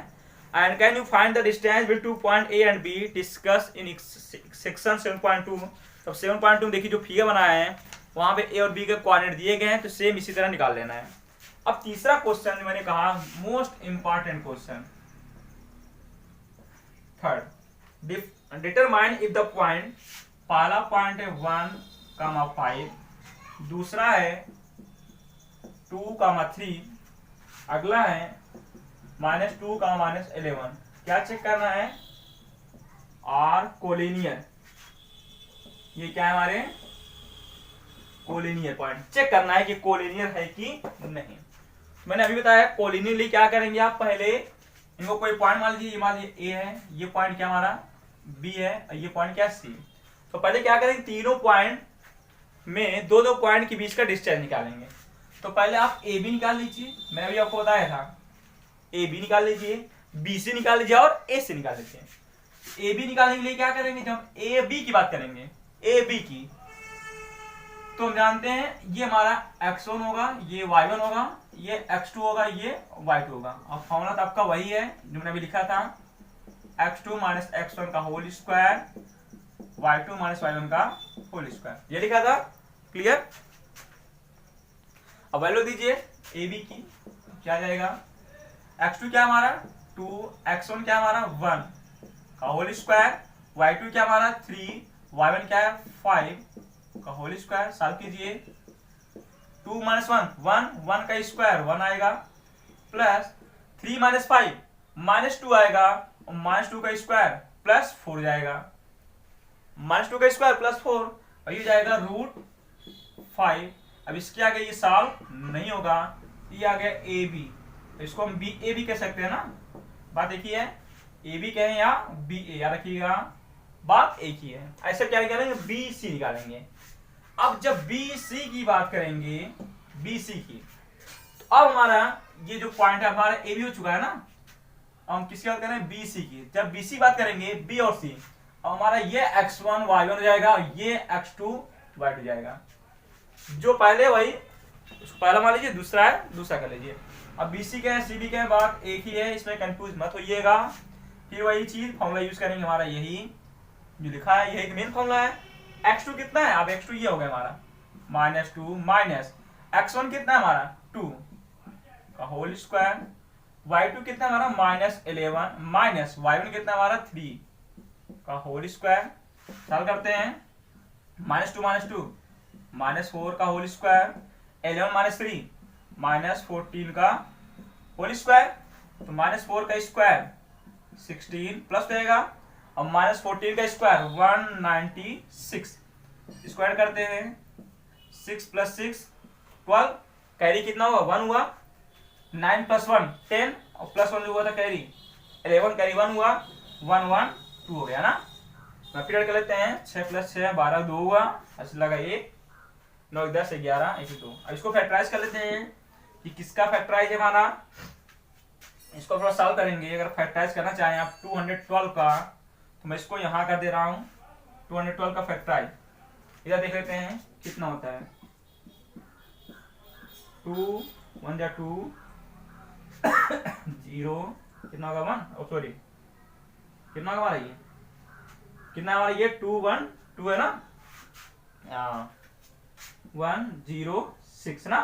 S1: And can you find the distance between 2 point A and B discuss in section 7.2। तो 7.2 में देखिए जो फिगर बनाया है वहां पे A और B के कोऑर्डिनेट दिए गए हैं, तो सेम इसी तरह निकाल लेना है। अब तीसरा क्वेश्चन मैंने कहा most important question, third, determine if the point, पहला पॉइंट है 1,5, दूसरा है 2,3, अगला है -2, -11। क्या चेक करना है, आर कोलिनियर, ये क्या है हमारे कोलिनियर पॉइंट चेक करना है कि कोलिनियर है कि नहीं। मैंने अभी बताया कोलिनियर क्या करेंगे आप, पहले इनको कोई पॉइंट मान लीजिए, ये मान लीजिए A है, ये पॉइंट क्या हमारा B है और ये पॉइंट क्या C। तो पहले क्या करेंगे, तीनों पॉइंट में दो दो पॉइंट के बीच का डिस्टेंस निकालेंगे। तो पहले आप ए बी निकाल लीजिए, मैंने अभी आपको बताया था, ए बी निकाल लीजिए, बी सी निकाल लीजिए और ए सी निकाल लीजिए। ए बी निकालने के लिए क्या करेंगे, जब हम ए बी की बात करेंगे, ए बी की, तो हम जानते हैं ये हमारा x1 होगा, ये y1 होगा, ये x2 होगा, ये y2 होगा। अब फॉर्मूला तो आपका वही है जो मैंने अभी लिखा था, x2 माइनस x1 का whole square, y2 minus y1 का होल स्क्वायर, ये लिखा था। क्लियर। अब वैल्यू दीजिए ए बी की, क्या जाएगा, x2 क्या हमारा 2, x1 क्या हमारा 1 का होल स्क्वायर, y2 क्या हमारा 3, y1 क्या है 5 का होल स्क्वायर। सॉल्व कीजिए, 2 माइनस 1 का स्क्वायर 1 आएगा, प्लस 3 माइनस 5 -2 आएगा, और -2 का स्क्वायर प्लस 4 जाएगा, -2 का स्क्वायर प्लस 4 और ये जाएगा √5। अब इसके आगे ये सॉल्व नहीं होगा, ये आ गया ए बी, तो इसको हम बी ए बी कह सकते हैं ना, बात एक ही है, ए बी कहें या बी ए, याद रखिएगा बात एक ही है। ऐसे क्या निकालेंगे, बी सी निकालेंगे। अब जब बी सी की बात करेंगे, बी सी की, तो अब हमारा ये जो पॉइंट है हमारा ए बी हो चुका है ना, हम किसकी बात करें, बी सी की। जब बी सी बात करेंगे, बी और सी, अब हमारा ये x1 y1 हो जाएगा, ये x2 y2 जाएगा। जो पहले वही, उसको पहला मान लीजिए, दूसरा है दूसरा कर लीजिए। अब बी सी क्या है, सी बी क्या है, बात एक ही है, इसमें कंफ्यूज मत होइएगा। फिर वही चीज फॉर्मूला यूज करेंगे, हमारा यही जो लिखा है, यही मेन फॉर्मूला है। x2 कितना है, अब x2 ये हो गया हमारा -2 माइनस x1 कितना है हमारा 2 का होल स्क्वायर, y2 कितना है हमारा -11 माइनस y1 कितना है हमारा 3 का होल स्क्वायर। सॉल्व करते हैं, -2 -4 का होल स्क्वायर, 11 -3 -14 का होल स्क्वायर, तो -4 का स्क्वायर 16 प्लस रहेगा, और -14 का स्क्वायर 196, स्क्वायर करते हैं, 6 + 6 12, कैरी कितना हुआ 1 हुआ, 9 + 1 10, और +1 जो हुआ था कैरी 11, कैरी 1 हुआ, 1 1 2 हो गया ना। पीरियड कर लेते हैं, 6 + 6 12 2 हुआ, अच्छा लगा 1 9 10 11 1 2। अब इसको फैक्टराइज कर लेते हैं कि किसका फैक्टराइज है हमारा, इसको थोड़ा सॉल्व करेंगे। अगर फैक्टराइज करना चाहें आप 212 का, तो मैं इसको यहाँ कर दे रहा हूँ 212 का फैक्टराइज। इधर देख लेते हैं कितना होता है, 2 1 जा 2 0 कितना होगा 1, सॉरी कितना होगा हमारा ये, कितना हमारा ये 2 1 2 है ना, 1 0 6 ना,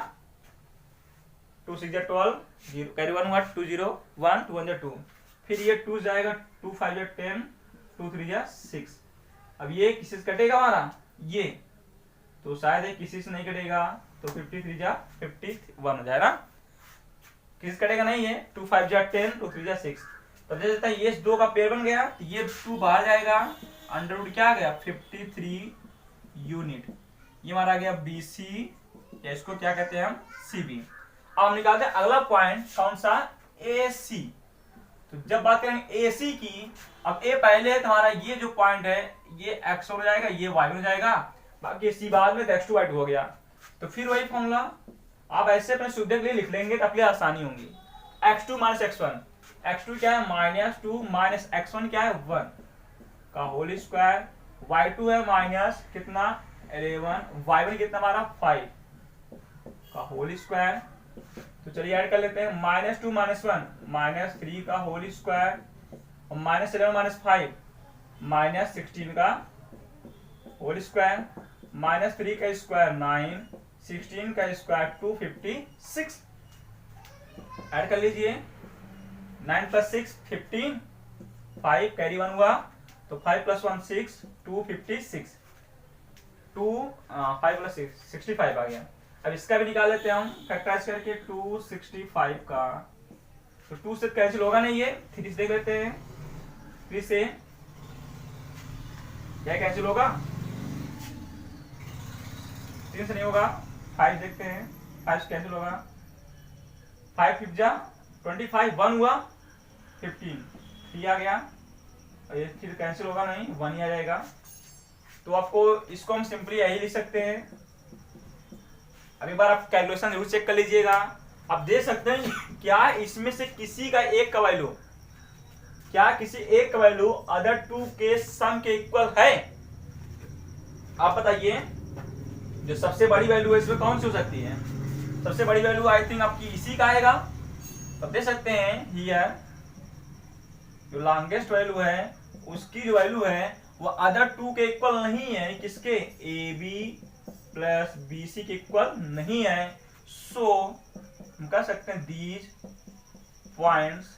S1: 2 6 जा 12 0 कैरी 1 हुआ 2 0 1 2 1 जा 2, फिर ये 2 जाएगा 2 5 जा 10 2 3 जा 6। अब ये किसी से कटेगा हमारा ये, तो शायद ये किसी से नहीं कटेगा, तो 53 जा 51 हो जाएगा। किसी से कटेगा नहीं है, 2 5 जा 10 2 3 जा 6, तो जैसे ये 2 का पेयर बन गया, तो ये 2 बाहर जाएगा, अंडर क्या आ गया 53 यूनिट। ये हमारा आ गया बी सी, या इसको क्या कहते हैं हम सी बी। अब हम निकालते हैं अगला पॉइंट, कौन सा, ए सी। तो जब बात करेंगे ए सी की, अब ए पहले है, तुम्हारा ये जो पॉइंट है ये x हो जाएगा, ये y हो जाएगा, बाकी सी बाद में x2 y2 हो गया। तो फिर वही फॉर्मूला आप ऐसे अपने सुविधा के लिए लिख लेंगे, तो अपनी आसानी होंगी। x2 माइनस x1, x2 क्या है -2 माइनस x1 क्या है 1 का होल स्क्वायर, y2 है माइनस कितना 11, y1 कितना हमारा 5 का होल स्क्वायर। तो चलिए ऐड कर लेते हैं, -2 माइनस 1 -3 का होल स्क्वायर, और -11 माइनस 5 -16 का होल स्क्वायर, -3 का स्क्वायर 9 16 का स्क्वायर 256। ऐड कर लीजिए, 9 + 6 15, 5 कैरी 1 हुआ, तो 5 + 1 6 256, 5 + 6 65 आ गया। अब इसका भी निकाल लेते हैं हम फैक्टराइज करके, 265 का, तो 2 से कैंसिल होगा नहीं, ये 3 से देख लेते हैं, 3 से क्या कैंसिल होगा, 3 से नहीं होगा, 5 देखते हैं, 5 से कैंसिल होगा, 5 5 जा 25 1 हुआ 15 3 आ गया, और ये फिर कैंसिल होगा नहीं, 1 ही आ जाएगा। तो आपको इसको हम सिंपली यही लिख सकते हैं। अब एक बार आप कैलकुलेशन जरूर चेक कर लीजिएगा। आप देख सकते हैं क्या इसमें से किसी का एक का वैल्यू, क्या किसी एक का वैल्यू अदर टू के सम के इक्वल है? आप बताइए, जो सबसे बड़ी वैल्यू है इसमें कौन सी हो सकती है? सबसे बड़ी वैल्यू आई थिंक आपकी इसी का आएगा। तो देख सकते हैं हियर जो लॉन्गेस्ट वैल्यू है उसकी जो वैल्यू है वो अदर टू के इक्वल नहीं है, किसके? A B plus B C के इक्वल नहीं है। सो हम कह सकते हैं these points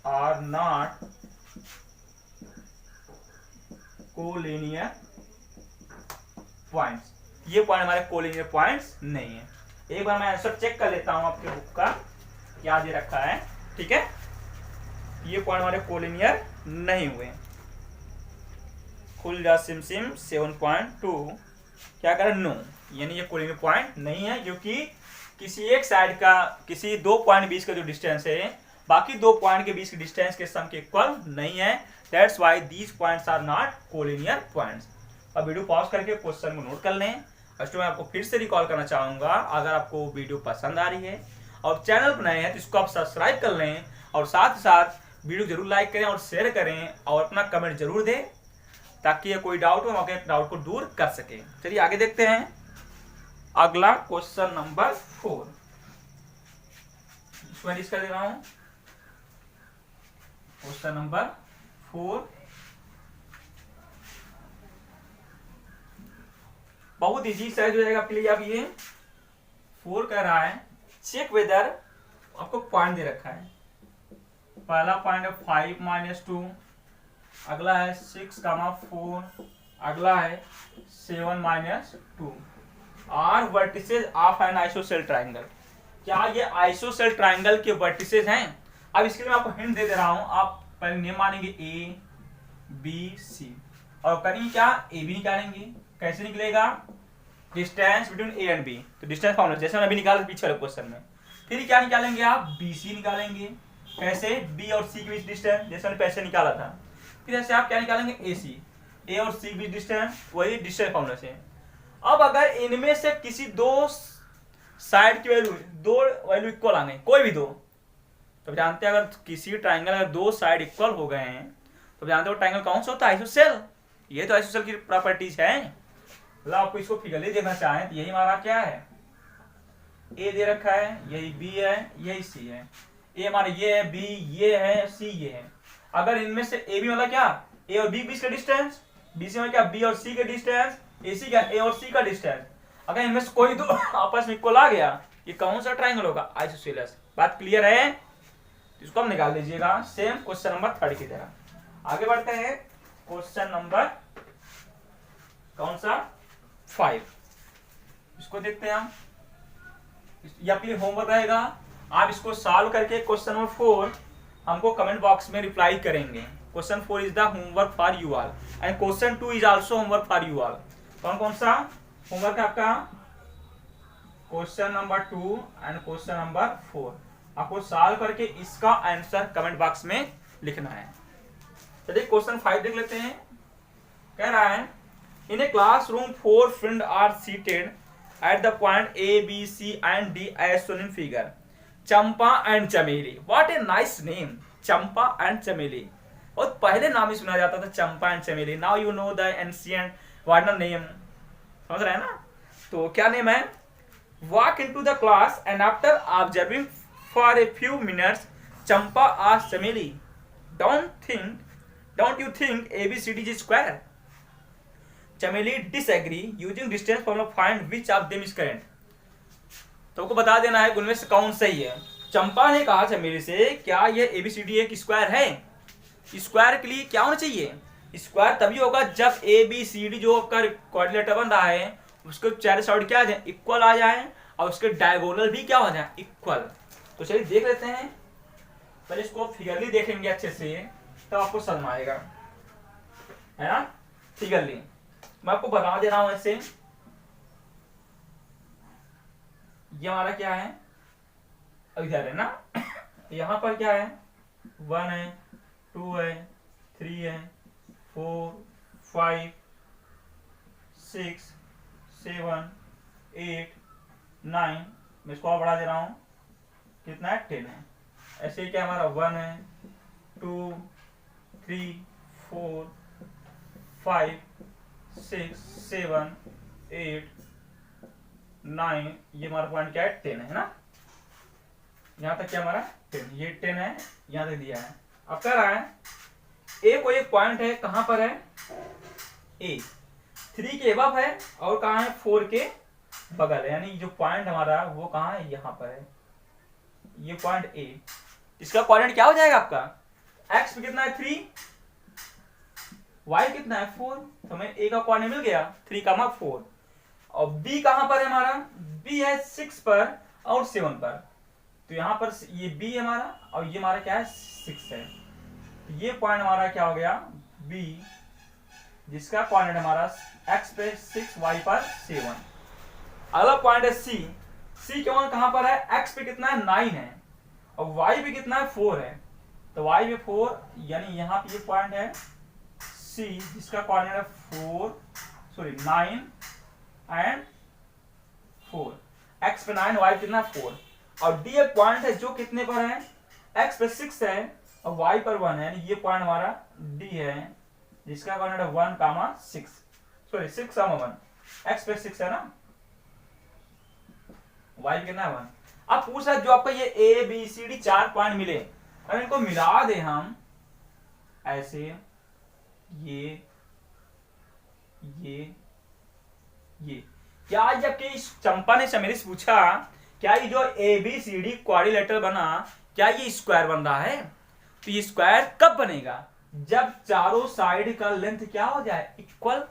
S1: are not collinear points. ये पॉइंट हमारे कोलिनियर पॉइंट्स नहीं है। एक बार मैं आंसर चेक कर लेता हूं आपके बुक का, क्या दे रखा है। ठीक है, ये पॉइंट हमारे कोलिनियर नहीं हुए। खुल जा सिम सिम 7.2 क्या करें? नो, यानी ये कोलिनियर पॉइंट नहीं है, क्योंकि किसी एक साइड का, किसी दो पॉइंट बीच का जो डिस्टेंस है बाकी दो पॉइंट के बीच के डिस्टेंस के सम के इक्वल नहीं है। That's why these points are not collinear points. अब वीडियो पॉज करके क्वेश्चन को नोट कर लें। फर्स्ट मैं आपको फिर से रिकॉल करना चाहूंगा, अगर आपको वीडियो पसंद आ रही है और चैनल पर नए हैं तो इसको आप सब्सक्राइब कर लें, और साथ ही साथ वीडियो जरूर लाइक करें और शेयर करें, और अपना कमेंट जरूर दें ताकि ये कोई डाउट हो हम अपने डाउट को दूर कर सके। चलिए आगे देखते हैं। अगला क्वेश्चन नंबर 4 इसमें लिस्ट कर दे रहा हूं। क्वेश्चन नंबर 4 बहुत इजी साइज हो जाएगा आपके लिए। अब ये 4 कह रहा है चेक वेदर, आपको पॉइंट दे रखा है। पहला पॉइंट है 5 - 2, अगला है 6, 4, अगला है 7 - 2 are vertices of an isosceles triangle. क्या ये आइसोसेल ट्राइंगल के वर्टिसेस हैं? अब इसके लिए मैं आपको हिंट दे दे रहा हूं। आप पहले नियम मानेंगे ए बी सी, और करेंगे क्या? ए बी निकालेंगे। कैसे निकलेगा? Distance between A and B, तो डिस्टेंस फॉर्मूला जैसे मैंने अभी निकाला पीछे वाले क्वेश्चन में। फिर क्या निकालेंगे आप? बी सी निकालेंगे। कैसे? बी और सी के बीच डिस्टेंस, जैसे मैंने पैसे निकाला था। फिर ऐसे आप क्या निकालेंगे? ए सी, ए और सी के बीच डिस्टेंस, वही डिस्टेंस फॉर्मूला से। अब अगर इनमें से किसी दो साइड की वैल्यू, दो वैल्यू इक्वल आ गए, कोई भी दो, तो जानते हैं अगर किसी ट्राइंगल अगर दो साइड इक्वल हो गए हैं तो जानते हो ट्राइंगल कौन सा होता है? आइसोसेल। ये तो आइसोसेल की प्रॉपर्टीज है। मतलब आपको इसको फिगरली देखना चाहें तो यही हमारा क्या है? ए दे रखा है, यही बी है, यही सी है। ए हमारा ये है, बी ये है, सी ये है। अगर इनमें से ए बी मतलब क्या? ए और बी बीच का डिस्टेंस, बी सी में क्या? बी और सी का डिस्टेंस, ए सी क्या? ए और सी का डिस्टेंस। अगर इनमें से कोई दो आपस में इक्वल आ गया, ये कौन सा ट्राइंगल होगा? आइसोसेलेस। बात क्लियर है? इसको हम निकाल लीजिएगा सेम क्वेश्चन नंबर 3 की तरह। आगे बढ़ते हैं क्वेश्चन नंबर कौन सा? 5। इसको देखते हैं हम। ये आपके लिए होमवर्क रहेगा। आप इसको सॉल्व करके क्वेश्चन नंबर 4 हमको कमेंट बॉक्स में रिप्लाई करेंगे। Question 4 is the homework for you all and question 2 is also homework for you all. कौन कौन सा होमवर्क है आपका? Question number 2 and question number 4 आपको सॉल्व करके इसका आंसर कमेंट बॉक्स में लिखना है। चलिए क्वेश्चन 5 देख लेते हैं। कह रहा है in a classroom 4 friend are seated at the point A B C and D as shown in figure. Champa and Chameli. What a nice name, Champa and Chameli. बहुत पहले नाम ही सुना जाता था Champa and Chameli. Now you know the ancient warden name. समझ रहे हैं ना? तो क्या नेम है? Walk into the class and after observing for a few minutes Champa asked चमेली, don't you think ABCD is square? चमेली disagree using distance formula find which of them is correct. तो आपको बता देना है उनमें से कौन सही है। चंपा ने कहा चमेली से क्या ये ABCD एक स्क्वायर है? स्क्वायर के लिए क्या होना चाहिए? स्क्वायर तभी होगा जब ABCD जो आपका क्वाड्रिलेटरल बन रहा है उसके चारों साइड क्या आ जाए? इक्वल आ जाए, और उसके डायगोनल भी क्या हो जाए? इक्वल। तो चलिए देख लेते हैं। पहले इसको फिगरली देखेंगे अच्छे से तब आपको समझ में आएगा, है ना? फिगरली मैं आपको बता दे रहा हूं ऐसे। ये हमारा क्या है? इधर है ना? यहां पर क्या है? 1 है, 2 है, 3 है, 4, 5 6 7 8 9, मैं इसको और बढ़ा दे रहा हूं, कितना है 10 है। ऐसे ही क्या हमारा 1 है, 2 3 4 5 6 7 8 9, ये हमारा पॉइंट क्या है 10 है ना। यहां तक क्या हमारा 10, ये 10 है, यहां तक दिया है। अब कह रहा है ए को एक पॉइंट है, कहां पर है, ए 3 के अबव है और कहां है 4 के बगल है, यानी जो पॉइंट हमारा वो कहां है, यहां पर है, ये पॉइंट ए। इसका कोऑर्डिनेट क्या हो जाएगा आपका, एक्स पे कितना है 3, वाई कितना है 4, तो हमें ए का कोऑर्डिनेट मिल गया 3,4। और बी कहां पर है हमारा, बी है 6 पर और 7 पर, तो यहां पर ये बी है हमारा और ये हमारा क्या है 6 है, तो ये पॉइंट हमारा क्या हो गया बी, जिसका कोऑर्डिनेट हमारा एक्स पे 6, वाई पर 7। अगला पॉइंट है सी, सी कहां पर है, एक्स पे कितना है 9 है और वाई पे कितना है 4 है, तो वाई पे 4, यानी यहाँ पे ये पॉइंट है सी, जिसका कोऑर्डिनेट है 9 एंड 4, एक्स पे 9, वाई कितना 4। और डी एक पॉइंट है जो कितने पर है, एक्स पे 6 है और वाई पर 1 है, यानी ये पॉइंट हमारा डी है, जिसका कोऑर्डिनेट है 6, 1, एक्स पे 6 है ना, वाई कितना है 1। अब पूछा जो आपका ये A B C D 4 point मिले, अगर इनको मिला दे हम ऐसे, ये क्या, जबकि इस चंपा ने समेरी से पूछा क्या ये जो A B C D quadrilateral बना, क्या ये स्क्वायर बन रहा है, तो ये स्क्वायर कब बनेगा, जब चारों साइड का लेंथ क्या हो जाए इक्वल,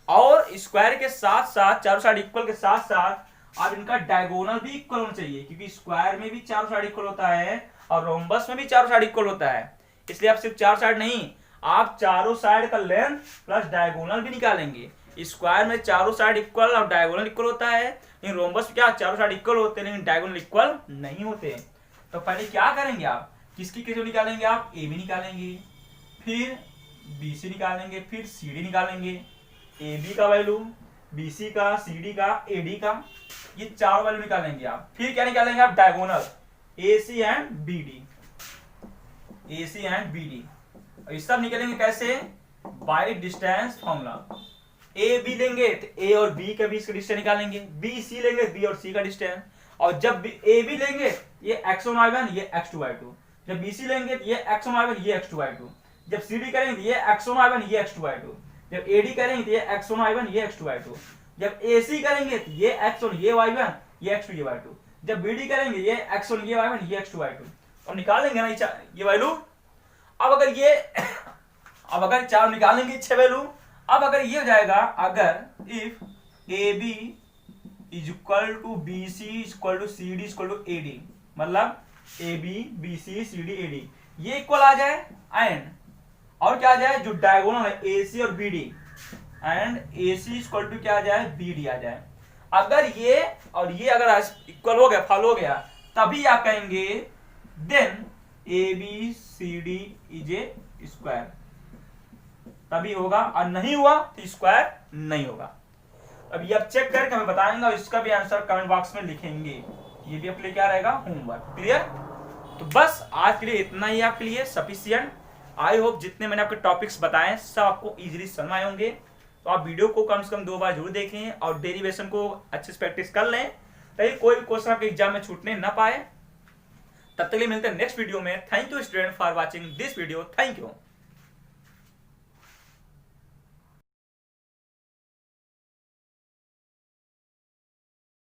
S1: और स्क्वायर के साथ साथ चारों साइड इक्वल के साथ साथ अब इनका डायगोनल भी इक्वल होना चाहिए, क्योंकि स्क्वायर में भी चारों साइड इक्वल होता है और रोम्बस में भी चारों साइड इक्वल होता है, इसलिए आप सिर्फ चार साइड नहीं, आप चारों साइड का लेंथ प्लस डायगोनल भी निकालेंगे। स्क्वायर में चारों साइड इक्वल और डायगोनल इक्वल होता है, लेकिन रोम्बस में क्या चारों साइड इक्वल होते हैं लेकिन डायगोनल इक्वल नहीं होते। तो पहले क्या करेंगे आप, किसकी किसको निकालेंगे, आप ए बी निकालेंगे, फिर बी सी निकालेंगे, फिर सी डी निकालेंगे, ए बी का वैल्यू, बी सी का, सी डी का, ए डी का, ये 4 वैल्यू निकालेंगे आप। फिर क्या निकालेंगे आप, diagonal A C and B D, A C and B D. ये सब निकालेंगे कैसे, by distance formula. A B लेंगे तो ए और बी के बीच का डिस्टेंस निकालेंगे, बी सी लेंगे बी और सी का डिस्टेंस, और जब ए बी लेंगे ये x1 y1 ये x2 y2, जब बी सी लेंगे तो ये x1 y1 ये x2 y2, जब सी डी करेंगे तो ये x1 y1 ये x2 y2, जब ए डी करेंगे तो ये x1 y1 ये x2 y2, जब ए सी करेंगे तो ये x1 ये y1 ये x2 ये y2, जब बी डी करेंगे ये x1 ये y1 ये x2 y2, और निकालेंगे ना ये वैल्यू। अब अगर 4 निकालेंगे 6 वैल्यू, अब अगर ये हो जाएगा, अगर if A B is equal to B C equal to C D equal to A D, मतलब A B B C C D A D ये इक्वल आ जाए, एंड और क्या आ जाए जो डायगोनल है ए सी और B D, and A C equal to क्या आ जाए बी डी आ जाए। अगर ये और ये अगर इक्वल हो गया, फॉलो हो गया, तभी आप कहेंगे then A B C D is a square, तभी होगा, और नहीं हुआ तो स्क्वायर नहीं होगा। अब ये आप चेक करके हमें बताएंगे और इसका भी आंसर कमेंट बॉक्स में लिखेंगे, ये भी आपके लिए क्या रहेगा होमवर्क। क्लियर, तो बस आज के लिए इतना ही आपके लिए सफिशिएंट। आई होप जितने मैंने आपके टॉपिक्स बताए सब आपको इजीली समझ आए होंगे, तो आप वीडियो को कम से कम 2 बार जरूर देखें और डेरिवेशन को अच्छे से प्रैक्टिस कर लें, ताकि कोई भी क्वेश्चन आपके एग्जाम में छूटने ना पाए। तब तक के लिए मिलते हैं नेक्स्ट वीडियो में। Thank you student for watching this video, thank you.